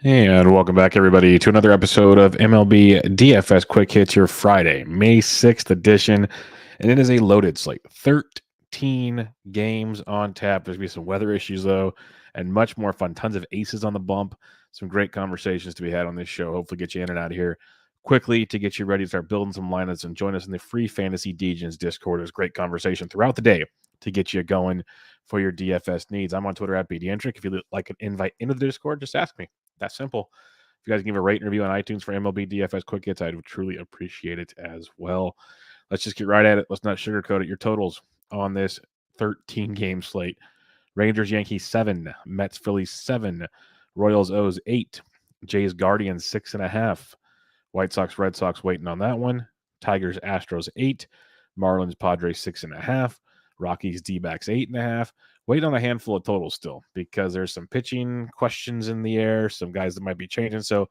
And welcome back, everybody, to another episode of MLB DFS Quick Hits, your Friday, May 6th edition. And it is a loaded slate. 13 games on tap. There's going to be some weather issues, though, and much more fun. Tons of aces on the bump. Some great conversations to be had on this show. Hopefully, get you in and out of here quickly to get you ready to start building some lineups and join us in the free Fantasy Degens Discord. There's great conversation throughout the day to get you going for your DFS needs. I'm on Twitter at BDentric. If you'd like an invite into the Discord, just ask me. That's simple. If you guys give a rate and review on iTunes for MLB DFS Quick Hits, I'd truly appreciate it as well. Let's just get right at it. Let's not sugarcoat it. Your totals on this 13-game slate. Rangers, Yankees, 7. Mets, Phillies, 7. Royals, O's, 8. Jays, Guardians, 6.5. White Sox, Red Sox waiting on that one. Tigers, Astros, 8. Marlins, Padres, 6.5. Rockies, D-backs, 8.5. Waiting on a handful of totals still because there's some pitching questions in the air, some guys that might be changing. So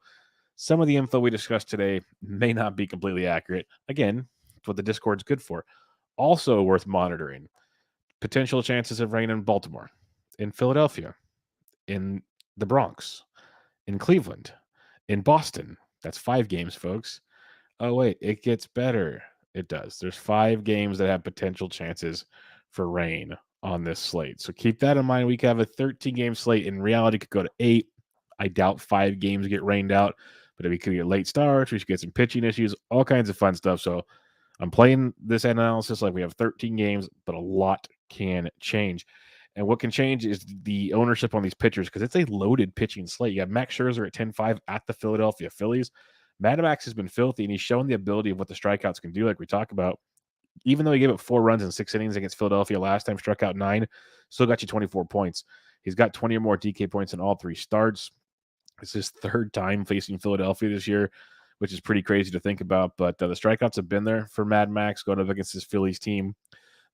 some of the info we discussed today may not be completely accurate. Again, it's what the Discord's good for. Also worth monitoring, potential chances of rain in Baltimore, in Philadelphia, in the Bronx, in Cleveland, in Boston. That's 5 games, folks. Oh, wait, it gets better. It does. There's 5 games that have potential chances for rain on this slate. So keep that in mind. We could have a 13-game slate. In reality, it could go to 8. I doubt 5 games get rained out, but we could get late starts. We should get some pitching issues, all kinds of fun stuff. So I'm playing this analysis like we have 13 games, but a lot can change. And what can change is the ownership on these pitchers because it's a loaded pitching slate. You have Max Scherzer at 10-5 at the Philadelphia Phillies. Mad Max has been filthy, and he's shown the ability of what the strikeouts can do, like we talk about. Even though he gave up 4 runs in 6 innings against Philadelphia last time, struck out 9, still got you 24 points. He's got 20 or more DK points in all 3 starts. It's his 3rd time facing Philadelphia this year, which is pretty crazy to think about. But the strikeouts have been there for Mad Max going up against his Phillies team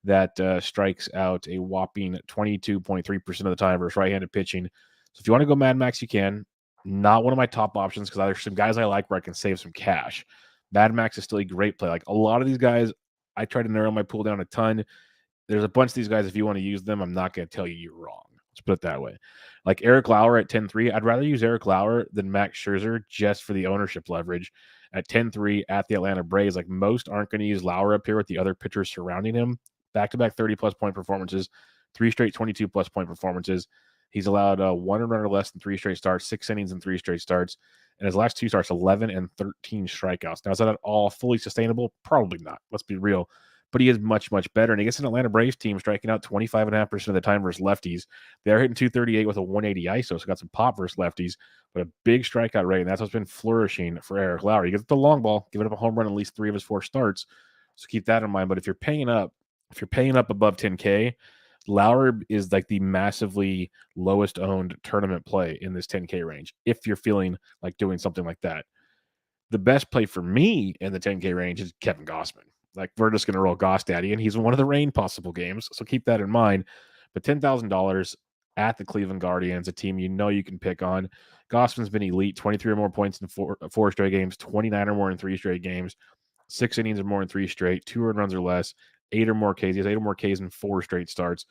that strikes out a whopping 22.3% of the time versus right-handed pitching. So if you want to go Mad Max, you can. Not one of my top options because there's some guys I like where I can save some cash. Mad Max is still a great play. Like a lot of these guys, I try to narrow my pool down a ton. There's a bunch of these guys, if you want to use them, I'm not going to tell you you're wrong. Let's put it that way. Like Eric Lauer at 10-3, I'd rather use Eric Lauer than Max Scherzer just for the ownership leverage. At 10-3 at the Atlanta Braves, like most aren't going to use Lauer up here with the other pitchers surrounding him. Back-to-back 30-plus point performances, 3 straight 22-plus point performances. He's allowed 1 run or less in 3 straight starts, 6 innings in 3 straight starts. And his last 2 starts, 11 and 13 strikeouts. Now, is that at all fully sustainable? Probably not. Let's be real. But he is much, much better. And he gets an Atlanta Braves team striking out 25.5% of the time versus lefties. They're hitting 238 with a 180 ISO, so got some pop versus lefties, but a big strikeout rate. And that's what's been flourishing for Eric Lauer. He gets the long ball, giving up a home run in at least 3 of his 4 starts. So keep that in mind. But if you're paying up above 10K, Lauer is like the massively lowest owned tournament play in this 10K range. If you're feeling like doing something like that, the best play for me in the 10K range is Kevin Gausman. Like we're just going to roll Goss Daddy, and he's in one of the rain possible games. So keep that in mind. But $10,000 at the Cleveland Guardians, a team you know you can pick on. Gossman's been elite, 23 or more points in 4 straight games, 29 or more in 3 straight games, 6 innings or more in 3 straight, 2 earned runs or less, 8 or more Ks. He has 8 or more Ks in 4 straight starts.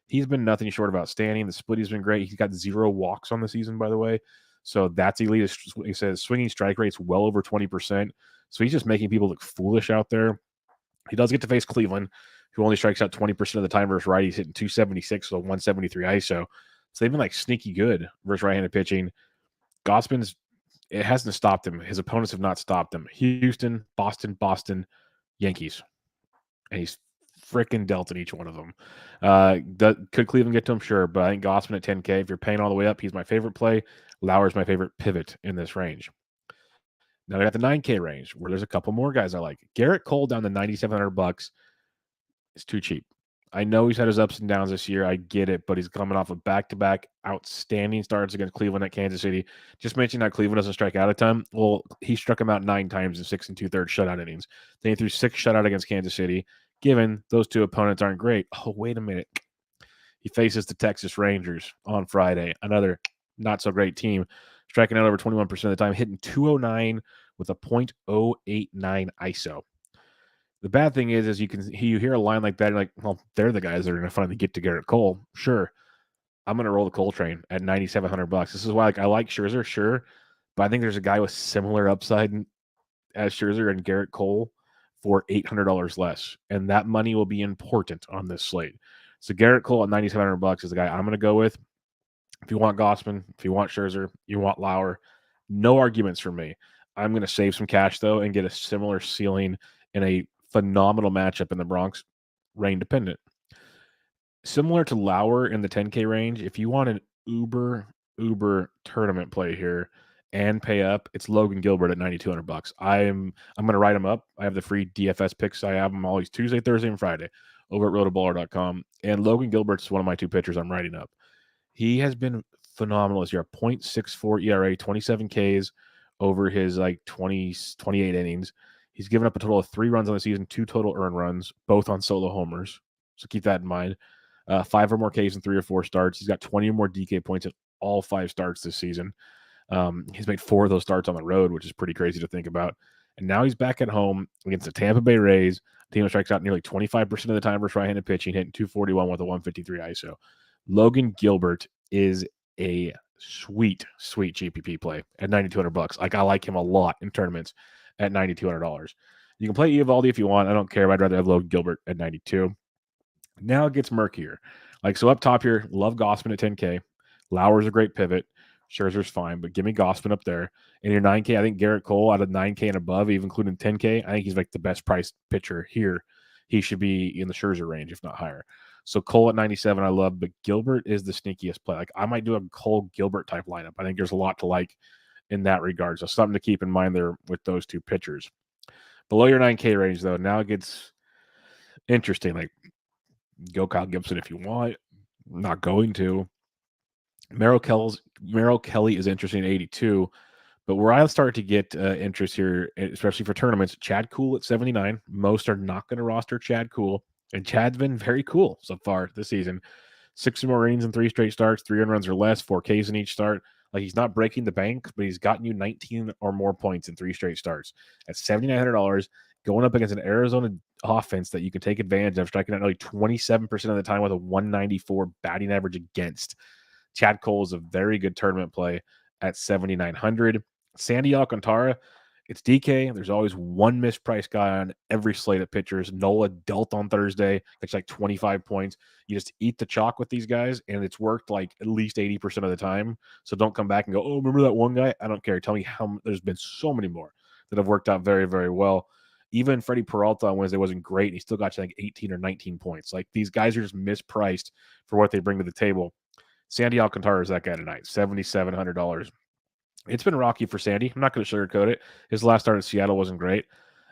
He's been nothing short of outstanding. The split has been great. He's got 0 walks on the season, by the way. So that's elite. He says swinging strike rate's well over 20%. So he's just making people look foolish out there. He does get to face Cleveland, who only strikes out 20% of the time versus righties, hitting 276 with a 173 ISO. So they've been like sneaky good versus right-handed pitching. Gossman's, it hasn't stopped him. His opponents have not stopped him. Houston, Boston, Yankees. And he's freaking dealt in each one of them. Could Cleveland get to him? Sure, but I think Gossman at 10K, if you're paying all the way up, he's my favorite play. Lauer's my favorite pivot in this range. Now I got the 9K range where there's a couple more guys I like. Garrett Cole down to $9,700 is too cheap. I know he's had his ups and downs this year. I get it, but he's coming off of back-to-back outstanding starts against Cleveland at Kansas City. Just mentioned how Cleveland doesn't strike out a ton. Well, he struck him out 9 times in 6 2/3 shutout innings. Then he threw 6 shutout against Kansas City. Given those 2 opponents aren't great. Oh, wait a minute. He faces the Texas Rangers on Friday. Another not-so-great team. Striking out over 21% of the time, hitting 209 with a .089 ISO. The bad thing is you hear a line like that, and you're like, well, they're the guys that are going to finally get to Garrett Cole. Sure. I'm going to roll the Cole train at $9,700. This is why I like Scherzer, sure, but I think there's a guy with similar upside as Scherzer and Garrett Cole for $800 less, and that money will be important on this slate. So Garrett Cole at $9,700 is the guy I'm going to go with. If you want Gausman, if you want Scherzer, you want Lauer, no arguments for me. I'm going to save some cash, though, and get a similar ceiling in a phenomenal matchup in the Bronx, rain dependent. Similar to Lauer in the 10K range, if you want an uber tournament play here and pay up, it's Logan Gilbert at $9,200. I'm going to write him up. I have the free DFS picks. I have them always Tuesday, Thursday, and Friday over at rotoballer.com. And Logan Gilbert's one of my two pitchers I'm writing up. He has been phenomenal this year. 0.64 ERA, 27 Ks over his 28 innings. He's given up a total of 3 runs on the season, 2 total earned runs, both on solo homers. So keep that in mind. 5 or more Ks in 3 or 4 starts. He's got 20 or more DK points in all 5 starts this season. He's made 4 of those starts on the road, which is pretty crazy to think about. And now he's back at home against the Tampa Bay Rays. The team that strikes out nearly 25% of the time versus right-handed pitching, hitting 241 with a 153 ISO. Logan Gilbert is a sweet GPP play at $9,200. I like him a lot in tournaments at $9,200. You can play Eovaldi if you want. I don't care. I'd rather have Logan Gilbert at 92. Now it gets murkier. So up top here, love Gausman at 10K. Lauer's a great pivot. Scherzer's fine, but give me Gausman up there. In your 9K, I think Garrett Cole out of 9K and above, even including 10K, I think he's the best priced pitcher here. He should be in the Scherzer range, if not higher. So Cole at 97, I love, but Gilbert is the sneakiest play. I might do a Cole Gilbert type lineup. I think there's a lot to like in that regard. So something to keep in mind there with those two pitchers. Below your 9K range, though, now it gets interesting. Go Kyle Gibson if you want. I'm not going to. Merrill Kelly is interesting at 82. But where I start to get interest here, especially for tournaments, Chad Kuhl at 79. Most are not going to roster Chad Kuhl. And Chad's been very cool so far this season. 6 or more innings in 3 straight starts, 3 runs or less, 4 Ks in each start. He's not breaking the bank, but he's gotten you 19 or more points in 3 straight starts. At $7,900, going up against an Arizona offense that you can take advantage of, striking out nearly 27% of the time with a 194 batting average against. Chad Cole is a very good tournament play at 7,900. Sandy Alcantara, it's DK. There's always one mispriced guy on every slate of pitchers. Nola dealt on Thursday. It's 25 points. You just eat the chalk with these guys, and it's worked at least 80% of the time. So don't come back and go, oh, remember that one guy? I don't care. Tell me how. There's been so many more that have worked out very, very well. Even Freddie Peralta on Wednesday wasn't great. And he still got you 18 or 19 points. These guys are just mispriced for what they bring to the table. Sandy Alcantara is that guy tonight, $7,700. It's been rocky for Sandy. I'm not going to sugarcoat it. His last start at Seattle wasn't great,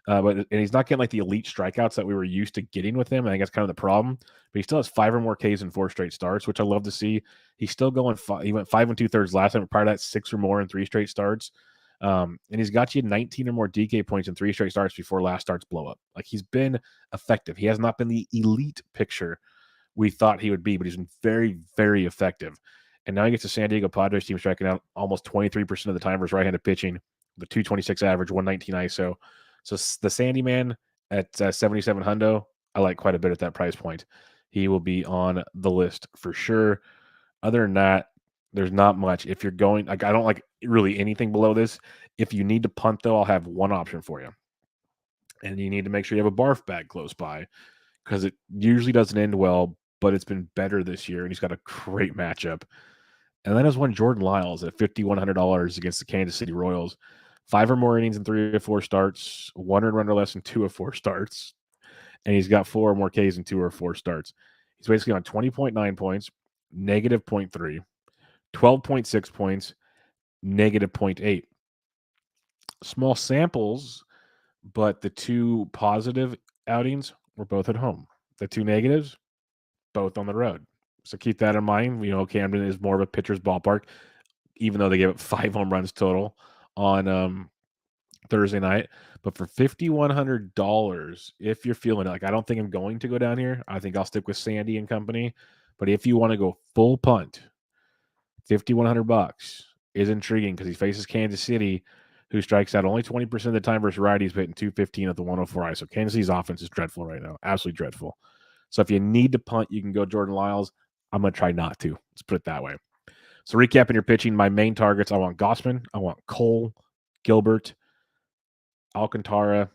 and he's not getting the elite strikeouts that we were used to getting with him. I think that's kind of the problem. But he still has 5 or more Ks in 4 straight starts, which I love to see. He's still going. He went 5 2/3 last time. Prior to that, 6 or more in 3 straight starts. And he's got you 19 or more DK points in 3 straight starts before last starts blow up. He's been effective. He has not been the elite picture we thought he would be, but he's been very, very effective. And now he gets the San Diego Padres team striking out almost 23% of the time versus right-handed pitching, the 226 average, 119 ISO. So the Sandy man at 77 hundo, I like quite a bit at that price point. He will be on the list for sure. Other than that, there's not much. If you're going, I don't like really anything below this. If you need to punt, though, I'll have one option for you. And you need to make sure you have a barf bag close by because it usually doesn't end well, but it's been better this year, and he's got a great matchup. And then there's one Jordan Lyles at $5,100 against the Kansas City Royals. 5 or more innings in 3 or 4 starts, 1 run or less in 2 or 4 starts. And he's got 4 or more Ks in 2 or 4 starts. He's basically on 20.9 points, negative 0.3, 12.6 points, negative 0.8. Small samples, but the 2 positive outings were both at home. The 2 negatives, both on the road. So keep that in mind. Camden is more of a pitcher's ballpark, even though they gave up 5 home runs total on Thursday night. But for $5,100, if you're feeling it, I don't think I'm going to go down here. I think I'll stick with Sandy and company. But if you want to go full punt, $5,100 is intriguing because he faces Kansas City, who strikes out only 20% of the time versus righties, hitting 215 at the 104 ISO. Kansas City's offense is dreadful right now, absolutely dreadful. So if you need to punt, you can go Jordan Lyles. I'm going to try not to. Let's put it that way. So recapping your pitching, my main targets, I want Gossman, I want Cole, Gilbert, Alcantara.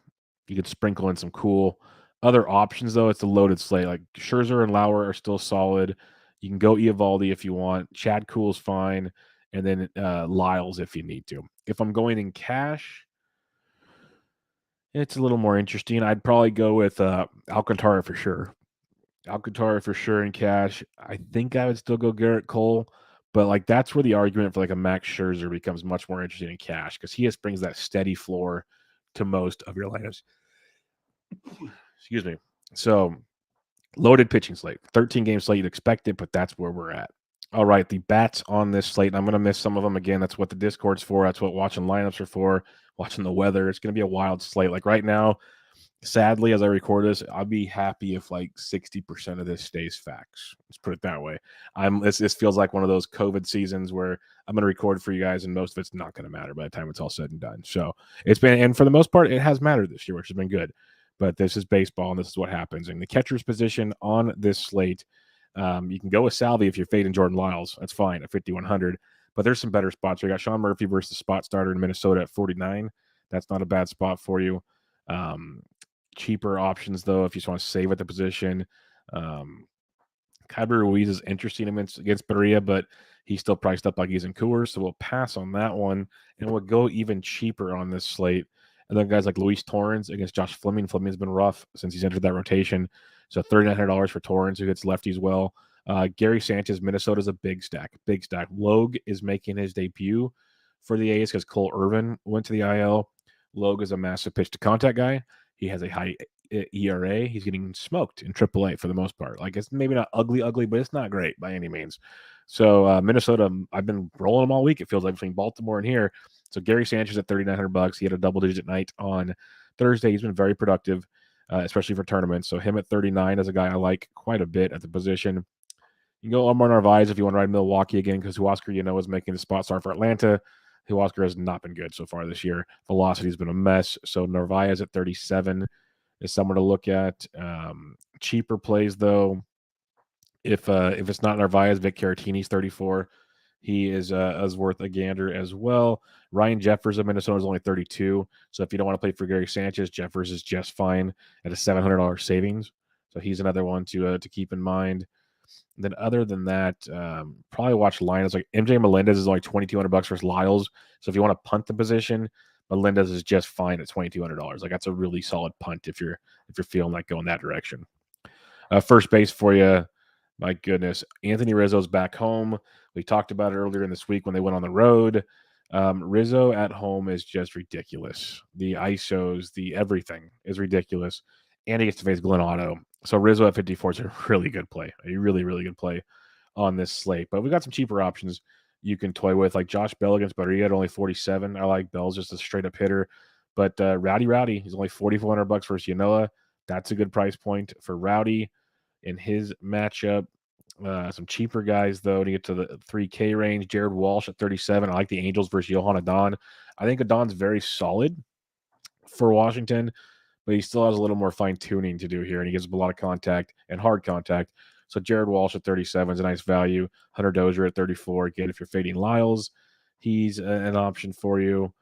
You could sprinkle in some cool other options, though. It's a loaded slate. Like Scherzer and Lauer are still solid. You can go Eovaldi if you want. Chad Kuhl's fine. And then Lyles if you need to. If I'm going in cash, it's a little more interesting. I'd probably go with Alcantara for sure. Alcantara for sure in cash. I think I would still go Garrett Cole, but like that's where the argument for like a Max Scherzer becomes much more interesting in cash because he just brings that steady floor to most of your lineups. Excuse me. So loaded pitching slate, 13 game slate. You'd expect it, but that's where we're at. All right, the bats on this slate. And I'm going to miss some of them again. That's what the Discord's for. That's what watching lineups are for. Watching the weather. It's going to be a wild slate. Like right now, sadly, as I record this, I'll be happy if like 60% of this stays facts. Let's put it that way. This feels like one of those COVID seasons where I'm going to record for you guys, and most of it's not going to matter by the time it's all said and done. So it's been, and for the most part, it has mattered this year, which has been good. But this is baseball, and this is what happens. In the catcher's position on this slate, you can go with Salvi if you're fading Jordan Lyles. That's fine at 5,100. But there's some better spots. We got Sean Murphy versus the spot starter in Minnesota at 49. That's not a bad spot for you. Cheaper options, though, if you just want to save at the position. Kyber Ruiz is interesting against Berea, but he's still priced up like he's in Coors, so we'll pass on that one, and we'll go even cheaper on this slate. And then guys like Luis Torrens against Josh Fleming. Fleming's been rough since he's entered that rotation. So $3,900 for Torrens, who hits lefties well. Gary Sanchez, Minnesota's a big stack. Logue is making his debut for the A's because Cole Irvin went to the IL. Logue is a massive pitch-to-contact guy. He has a high ERA. He's getting smoked in AAA for the most part. Like, it's maybe not ugly, but it's not great by any means. So Minnesota, I've been rolling them all week. It feels like between Baltimore and here. So Gary Sanchez at $3,900. He had a double-digit night on Thursday. He's been very productive, especially for tournaments. So him at 39 is a guy I like quite a bit at the position. You can go Omar Narvaez if you want to ride Milwaukee again because Huascar, is making the spot start for Atlanta. Huascar has not been good so far this year. Velocity's been a mess. So Narvaez at 37 is someone to look at. Cheaper plays, though. If it's not Narvaez, Vic Caratini's 34. He is worth a gander as well. Ryan Jeffers of Minnesota is only 32. So if you don't want to play for Gary Sanchez, Jeffers is just fine at a $700 savings. So he's another one to keep in mind. And then other than that, probably watch lineups like MJ Melendez is only $2,200 versus Lyles. So if you want to punt the position, Melendez is just fine at $2,200. Like that's a really solid punt if you're feeling like going that direction. First base for you. My goodness, Anthony Rizzo's back home. We talked about it earlier in this week when they went on the road. Rizzo at home is just ridiculous. The ISOs, the everything is ridiculous. And he gets to face Glenn Otto. So Rizzo at 54 is a really good play. A really, really good play on this slate. But we got some cheaper options you can toy with, like Josh Bell against Berea at only 47. I like Bell's just a straight-up hitter. But Rowdy, he's only $4,400 versus Yanoa. That's a good price point for Rowdy in his matchup. Some cheaper guys, though, to get to the 3K range. Jared Walsh at 37. I like the Angels versus Johan Adon. I think Adon's very solid for Washington, but he still has a little more fine-tuning to do here, and he gives a lot of contact and hard contact. So Jared Walsh at 37 is a nice value. Hunter Dozier at 34. Again, if you're fading Lyles, he's an option for you.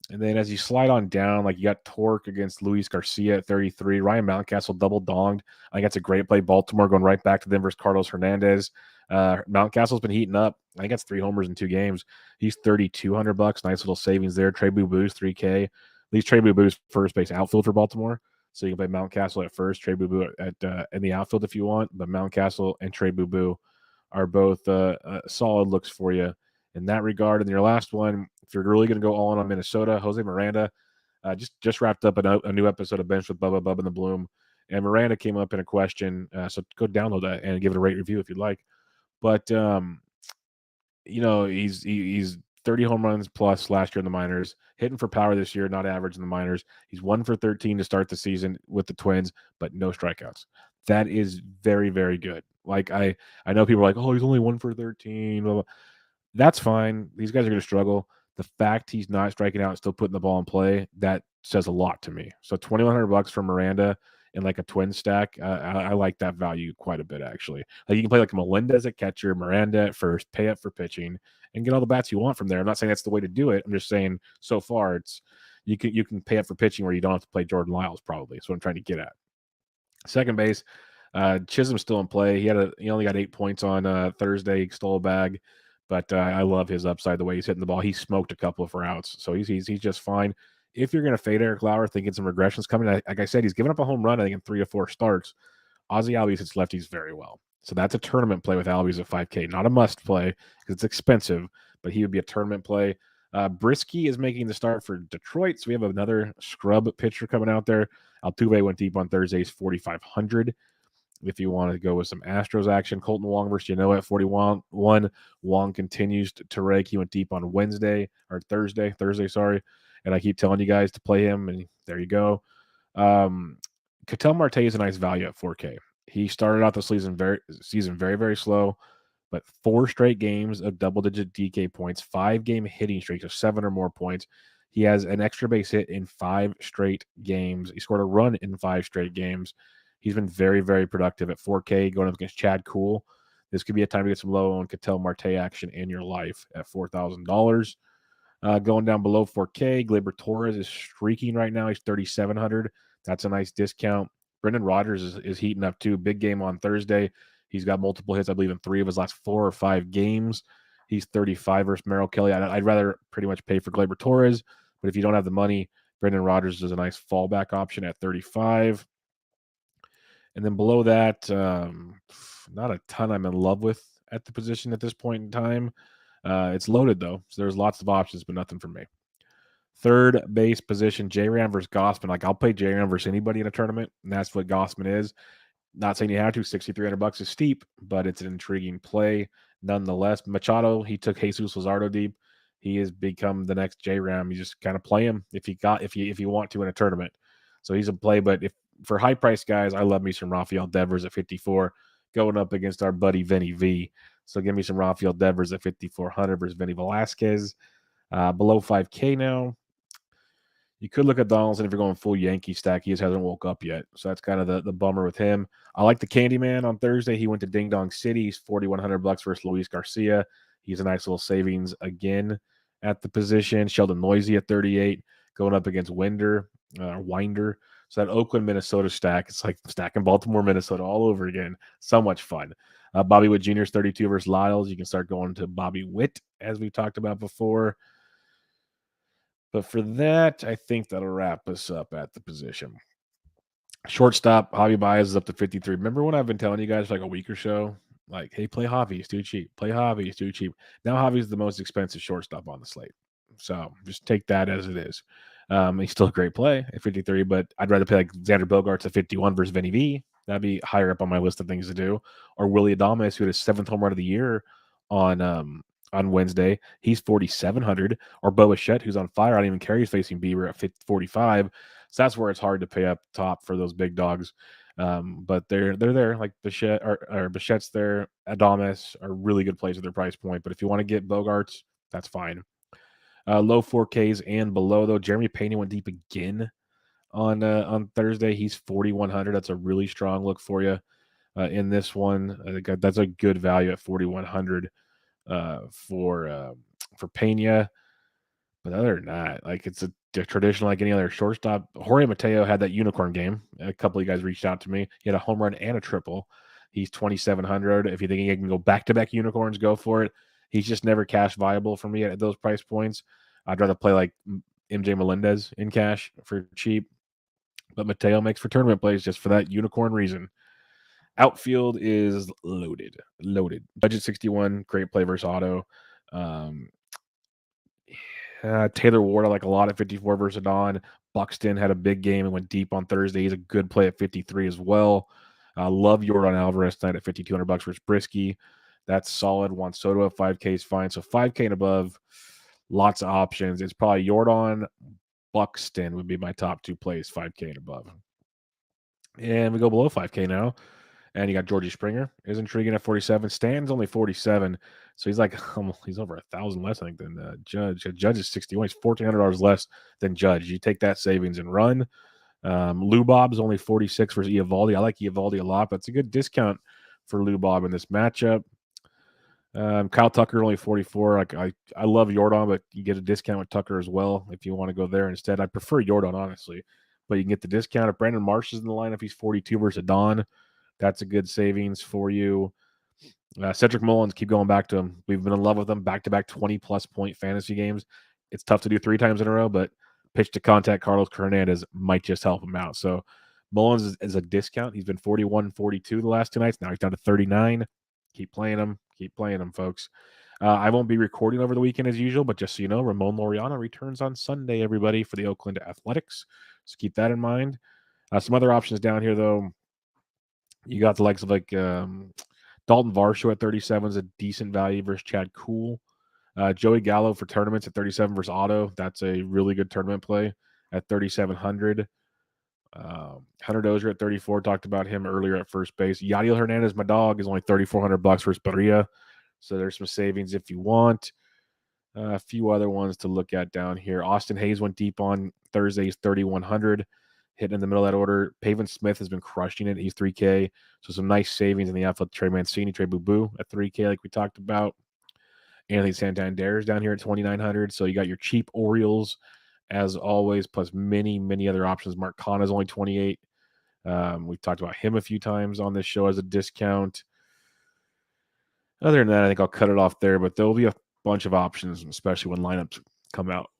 And then as you slide on down, like you got Torque against Luis Garcia at 33. Ryan Mountcastle double donged. I think that's a great play. Baltimore going right back to them versus Carlos Hernandez. Mountcastle's been heating up. I think that's 3 homers in 2 games. He's $3,200. Nice little savings there. Trey Boo-Boo's 3K. At least Trey Boo-Boo's first base outfield for Baltimore. So you can play Mountcastle at first, Trey Boo-Boo at in the outfield if you want. But Mountcastle and Trey Boo-Boo are both solid looks for you in that regard. And your last one, if you're really going to go all in on Minnesota, Jose Miranda just wrapped up a new episode of Bench with Bubba and the Bloom. And Miranda came up in a question. So go download that and give it a rate review if you'd like. But, he's 30 home runs plus last year in the minors, hitting for power this year, not average in the minors. He's 1 for 13 to start the season with the Twins, but no strikeouts. That is very, very good. Like I know people are like, oh, he's only 1 for 13. Blah, blah. That's fine. These guys are going to struggle. The fact he's not striking out and still putting the ball in play, that says a lot to me. So $2,100 for Miranda in like a twin stack. I like that value quite a bit, actually. Like you can play like Melendez at catcher, Miranda at first, pay up for pitching, and get all the bats you want from there. I'm not saying that's the way to do it. I'm just saying so far it's you can pay up for pitching where you don't have to play Jordan Lyles, probably. That's what I'm trying to get at. Second base, Chisholm's still in play. He only got 8 points on Thursday. He stole a bag, but I love his upside, the way he's hitting the ball. He smoked a couple of for outs, so he's just fine. If you're going to fade Eric Lauer, thinking some regressions coming, like I said, he's given up a home run, I think, in 3 or 4 starts. Ozzie Albies hits lefties very well. So that's a tournament play with Albies at 5K. Not a must play because it's expensive, but he would be a tournament play. Brisky is making the start for Detroit, so we have another scrub pitcher coming out there. Altuve went deep on Thursday, 4,500. If you want to go with some Astros action, Colton Wong versus at 41. Wong continues to rake. He went deep on Thursday, and I keep telling you guys to play him, and there you go. Ketel Marte is a nice value at 4K. He started out the season very, very slow, but 4 straight games of double-digit DK points, 5-game hitting streaks of 7 or more points. He has an extra base hit in 5 straight games. He scored a run in 5 straight games. He's been very, very productive at 4K, going up against Chad Kuhl. This could be a time to get some low on Ketel Marte action in your life at $4,000. Going down below 4K, Gleyber Torres is streaking right now. He's 3,700. That's a nice discount. Brendon Rogers is heating up too. Big game on Thursday. He's got multiple hits, I believe, in 3 of his last 4 or 5 games. He's 35 versus Merrill Kelly. I'd rather pretty much pay for Gleyber Torres, but if you don't have the money, Brendon Rogers is a nice fallback option at 35. And then below that, not a ton I'm in love with at the position at this point in time. It's loaded, though, so there's lots of options, but nothing for me. Third base position, J-Ram versus Gausman. Like, I'll play J-Ram versus anybody in a tournament, and that's what Gausman is. Not saying you have to. $6,300 is steep, but it's an intriguing play nonetheless. Machado, he took Jesus Luzardo deep. He has become the next J-Ram. You just kind of play him if you want to in a tournament. So he's a play, but if for high price guys, I love me some Rafael Devers at 54 going up against our buddy Vinny V. So give me some Rafael Devers at 5,400 versus Vinny Velasquez. Below 5K now. You could look at Donaldson if you're going full Yankee stack. He just hasn't woke up yet. So that's kind of the bummer with him. I like the Candyman on Thursday. He went to Ding Dong City. He's $4,100 versus Luis Garcia. He's a nice little savings again at the position. Sheldon Noisy at 38 going up against Winder. So that Oakland, Minnesota stack, it's like stacking Baltimore, Minnesota all over again. So much fun. Bobby Witt Jr. is 32 versus Lyles. You can start going to Bobby Witt, as we talked about before. But for that, I think that'll wrap us up at the position. Shortstop, Javi Baez is up to 53. Remember when I've been telling you guys like a week or so, like, hey, play Javi, he's too cheap. Play Javi, he's too cheap. Now Javi's the most expensive shortstop on the slate. So just take that as it is. He's still a great play at 53, but I'd rather play like Xander Bogaerts at 51 versus Vinny V. That'd be higher up on my list of things to do. Or Willie Adames, who had his 7th home run of the year on Wednesday. He's 4,700. Or Bo Bichette, who's on fire. I don't even care. He's facing Bieber at 45. So that's where it's hard to pay up top for those big dogs. But they're there. Like Bichette or Bichette's there. Adames are really good plays at their price point. But if you want to get Bogaerts, that's fine. Low 4Ks and below, though. Jeremy Pena went deep again on Thursday. He's 4,100. That's a really strong look for you in this one. I think that's a good value at 4,100 for Pena. But other than that, like it's a traditional like any other shortstop. Jorge Mateo had that unicorn game. A couple of you guys reached out to me. He had a home run and a triple. He's 2,700. If you think he can go back-to-back unicorns, go for it. He's just never cash viable for me at those price points. I'd rather play like MJ Melendez in cash for cheap. But Mateo makes for tournament plays just for that unicorn reason. Outfield is loaded. Budget 61, great play versus auto. Taylor Ward, I like a lot at 54 versus Don. Buxton had a big game and went deep on Thursday. He's a good play at 53 as well. Love Jordan Alvarez tonight at $5,200 versus Brisky. That's solid. Juan Soto at 5K is fine. So 5K and above, lots of options. It's probably Jordan, Buxton would be my top 2 plays, 5K and above. And we go below 5K now. And you got Georgie Springer is intriguing at 47. Stan's only 47. So he's like, he's over 1,000 less, I think, than Judge. Judge is 61. He's $1,400 less than Judge. You take that savings and run. Lou Bob's only 46 versus Eovaldi. I like Eovaldi a lot, but it's a good discount for Lou Bob in this matchup. Kyle Tucker only 44. Like I love Jordan, but you get a discount with Tucker as well if you want to go there instead. I prefer Jordan, honestly, but you can get the discount if Brandon Marsh is in the lineup. He's 42 versus Don. That's a good savings for you. Cedric Mullins, keep going back to him. We've been in love with him. Back-to-back 20-plus point fantasy games. It's tough to do 3 times in a row, but pitch to contact Carlos Hernandez might just help him out. So Mullins is a discount. He's been 41, 42 the last 2 nights. Now he's down to 39. Keep playing him. Keep playing him, folks. I won't be recording over the weekend as usual, but just so you know, Ramon Laureano returns on Sunday, everybody, for the Oakland Athletics. So keep that in mind. Some other options down here, though. You got the likes of like Dalton Varsho at 37 is a decent value versus Chad Kuhl. Joey Gallo for tournaments at 37 versus Otto. That's a really good tournament play at 3,700. Hunter Dozier at 34. Talked about him earlier at first base. Yadiel Hernandez, my dog, is only $3,400 versus Barria. So there's some savings if you want. A few other ones to look at down here. Austin Hayes went deep on Thursday. He's 3,100. Hitting in the middle of that order. Pavin Smith has been crushing it. He's 3K. So some nice savings in the outfield. Trey Mancini, Trey Boo at 3K like we talked about. Anthony Santander is down here at 2,900. So you got your cheap Orioles as always, plus many, many other options. Mark Kahn is only 28. We've talked about him a few times on this show as a discount. Other than that, I think I'll cut it off there, but there will be a bunch of options, especially when lineups come out.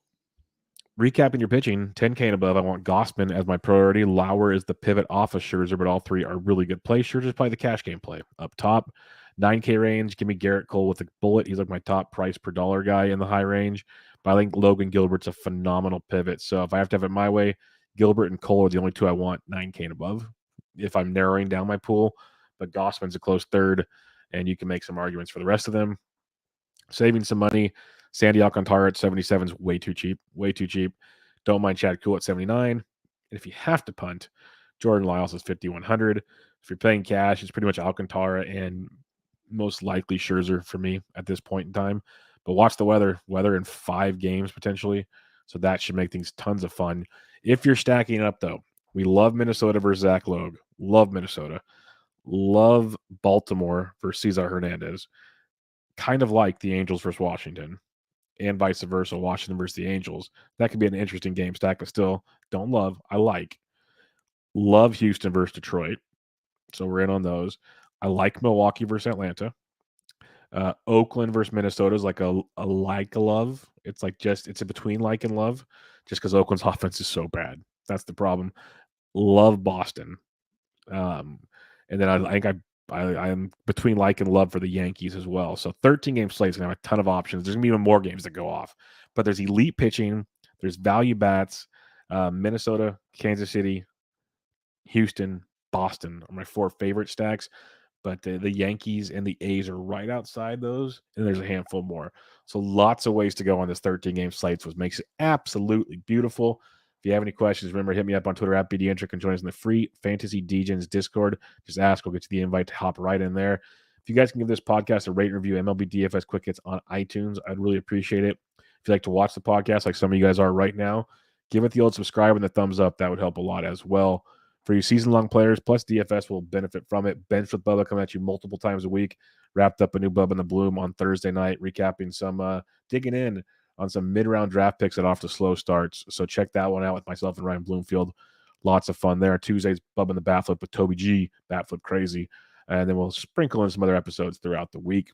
Recapping your pitching, 10K and above, I want Gausman as my priority. Lauer is the pivot off of Scherzer, but all three are really good plays. Scherzer's probably the cash game play. Up top, 9K range, give me Garrett Cole with a bullet. He's like my top price per dollar guy in the high range. But I think Logan Gilbert's a phenomenal pivot. So if I have to have it my way, Gilbert and Cole are the only two I want, 9K and above, if I'm narrowing down my pool. But Gausman's a close third, and you can make some arguments for the rest of them. Saving some money. Sandy Alcantara at 77 is way too cheap. Way too cheap. Don't mind Chad Kuhl at 79. And if you have to punt, Jordan Lyles is 5,100. If you're playing cash, it's pretty much Alcantara and most likely Scherzer for me at this point in time. But watch the weather. Weather in 5 games potentially. So that should make things tons of fun. If you're stacking up, though, we love Minnesota versus Zach Logue. Love Minnesota. Love Baltimore versus Cesar Hernandez. Kind of like the Angels versus Washington. And vice versa, Washington versus the Angels. That could be an interesting game stack, but still don't love. I like. Love Houston versus Detroit. So we're in on those. I like Milwaukee versus Atlanta. Oakland versus Minnesota is like a like a love. It's like it's a between like and love just because Oakland's offense is so bad. That's the problem. Love Boston. And then I think I'm between like and love for the Yankees as well. So 13-game slate's going to have a ton of options. There's going to be even more games that go off. But there's elite pitching. There's value bats. Minnesota, Kansas City, Houston, Boston are my 4 favorite stacks. But the Yankees and the A's are right outside those. And there's a handful more. So lots of ways to go on this 13-game slate, which makes it absolutely beautiful. If you have any questions, remember, hit me up on Twitter at BDentric and join us in the free Fantasy Degens Discord. Just ask. We'll get you the invite to hop right in there. If you guys can give this podcast a rate and review, MLB DFS Quick Hits on iTunes, I'd really appreciate it. If you like to watch the podcast like some of you guys are right now, give it the old subscribe and the thumbs up. That would help a lot as well. For you season-long players, plus DFS will benefit from it. Bench with Bubba coming at you multiple times a week. Wrapped up a new Bubba in the Bloom on Thursday night, recapping some digging in on some mid-round draft picks that off to slow starts. So check that one out with myself and Ryan Bloomfield. Lots of fun there. Tuesdays, Bubba in the Batflip with Toby G, Batflip Crazy. And then we'll sprinkle in some other episodes throughout the week.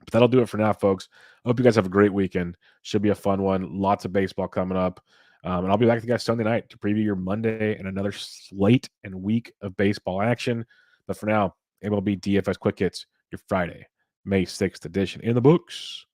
But that'll do it for now, folks. I hope you guys have a great weekend. Should be a fun one. Lots of baseball coming up. And I'll be back with you guys Sunday night to preview your Monday and another slate and week of baseball action. But for now, MLB DFS Quick Hits, your Friday, May 6th edition in the books.